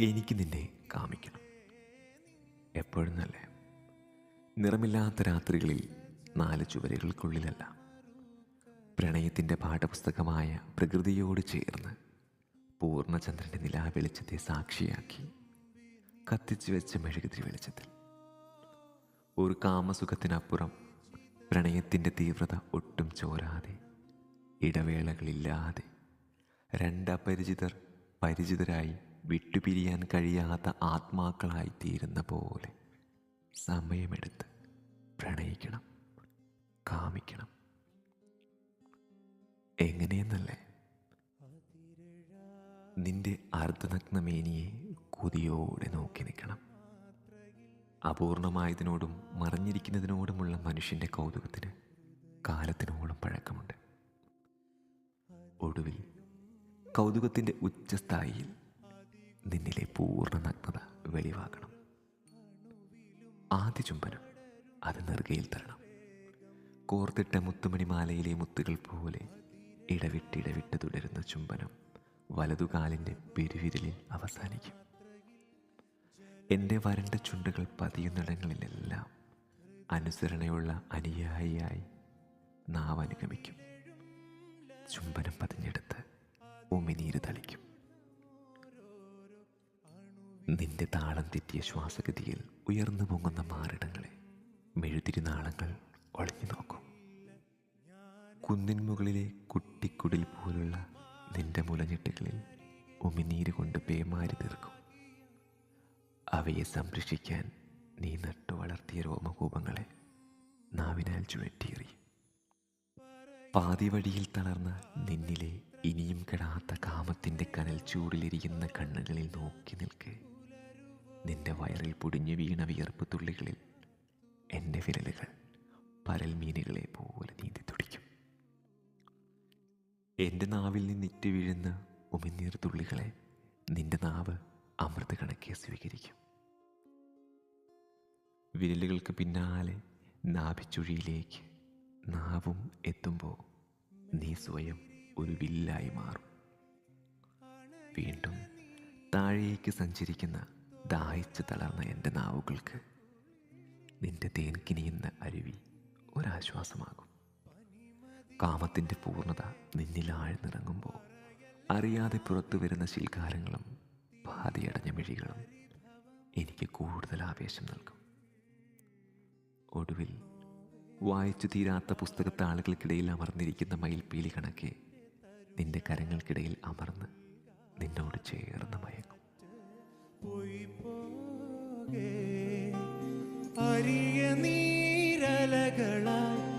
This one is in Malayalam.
എനിക്ക് നിന്നെ കാമിക്കണം. എപ്പോഴും നല്ല നിറമില്ലാത്ത രാത്രികളിൽ 4 ചുവരുകൾക്കുള്ളിലല്ല, പ്രണയത്തിൻ്റെ പാഠപുസ്തകമായ പ്രകൃതിയോട് ചേർന്ന് പൂർണ്ണചന്ദ്രൻ്റെ നിലാവെളിച്ചത്തെ സാക്ഷിയാക്കി കത്തിച്ചു വെച്ച മെഴുകുതിരി വെളിച്ചത്തിൽ ഒരു കാമസുഖത്തിനപ്പുറം പ്രണയത്തിൻ്റെ തീവ്രത ഒട്ടും ചോരാതെ ഇടവേളകളില്ലാതെ രണ്ടപരിചിതർ പരിചിതരായി വിട്ടുപിരിയാൻ കഴിയാത്ത ആത്മാക്കളായി തീരുന്ന പോലെ സമയമെടുത്ത് പ്രണയിക്കണം, കാമിക്കണം. എങ്ങനെയെന്നല്ലേ? നിന്റെ അർദ്ധനഗ്നമേനിയെ കൊതിയോടെ നോക്കി നിൽക്കണം. അപൂർണമായതിനോടും മറഞ്ഞിരിക്കുന്നതിനോടുമുള്ള മനുഷ്യൻ്റെ കൗതുകത്തിന് കാലത്തിനോളം പഴക്കമുണ്ട്. ഒടുവിൽ കൗതുകത്തിൻ്റെ ഉച്ചസ്ഥായിയിൽ നിന്നിലെ പൂർണ്ണ നഗ്നത വെളിവാക്കണം. ആദ്യ ചുംബനം അത് നെറുകയിൽ തരണം. കോർത്തിട്ട മുത്തുമണിമാലയിലെ മുത്തുകൾ പോലെ ഇടവിട്ടിടവിട്ട് തുടരുന്ന ചുംബനം വലതുകാലിൻ്റെ പെരുവിരലിൽ അവസാനിക്കും. എൻ്റെ വരണ്ട ചുണ്ടുകൾ പതിയുന്നിടങ്ങളിലെല്ലാം അനുസരണയുള്ള അനുയായിയായി നാവ് അനുഗമിക്കും. ചുംബനം പതിഞ്ഞെടുത്ത് ഉമിനീര് തളിക്കും. നിന്റെ താളം തെറ്റിയ ശ്വാസഗതിയിൽ ഉയർന്നു പൊങ്ങുന്ന മാറിടങ്ങളെ മെഴുതിരിനാളങ്ങൾ ഒളിഞ്ഞു നോക്കും. കുന്നിൻ മുകളിലെ കുട്ടിക്കുടിൽ പോലുള്ള നിന്റെ മുലഞ്ഞിട്ടുകളിൽ ഉമിനീര് കൊണ്ട് പേമാരി തീർക്കും. അവയെ സംരക്ഷിക്കാൻ നീ നട്ടു വളർത്തിയ രോമകൂപങ്ങളെ നാവിനാൽ ചുഴറ്റിയെറിയും. പാതി വഴിയിൽ തളർന്ന നിന്നിലെ ഇനിയും കെടാത്ത കാമത്തിൻ്റെ കനൽ ചൂടിലെരിയുന്ന കണ്ണുകളിൽ നോക്കി നിൽക്കെ നിന്റെ വയറിൽ പൊടിഞ്ഞു വീണ വിയർപ്പ് തുള്ളികളിൽ എൻ്റെ വിരലുകൾ പരൽമീനുകളെ പോലെ നീന്തി തുടിക്കും. എൻ്റെ നാവിൽ നിന്നിറ്റ് വീഴുന്ന ഉമിനീർ തുള്ളികളെ നിന്റെ നാവ് അമൃത കണക്കെ സ്വീകരിക്കും. വിരലുകൾക്ക് പിന്നാലെ നാഭിച്ചുഴിയിലേക്ക് നാവും എത്തുമ്പോൾ നീ സ്വയം ഒരു വില്ലായി മാറും. വീണ്ടും താഴേക്ക് സഞ്ചരിക്കുന്ന ദാഹിച്ച് തളർന്ന എൻ്റെ നാവുകൾക്ക് നിന്റെ തേൻ കിനിയുന്ന അരുവി ഒരാശ്വാസമാകും. കാമത്തിൻ്റെ പൂർണ്ണത നിന്നിൽ ആഴ്ന്നിറങ്ങുമ്പോൾ അറിയാതെ പുറത്തു വരുന്ന ശിൽക്കാരങ്ങളും പാതിയടഞ്ഞ മിഴികളും എനിക്ക് കൂടുതൽ ആവേശം നൽകും. ഒടുവിൽ വായിച്ചു തീരാത്ത പുസ്തകത്താളുകൾക്കിടയിൽ അമർന്നിരിക്കുന്ന മയിൽപ്പീലി കണക്കെ നിന്റെ കരങ്ങൾക്കിടയിൽ അമർന്ന് നിന്നോട് ചേർന്ന് മയങ്ങും. അരിയ നീരലകളായി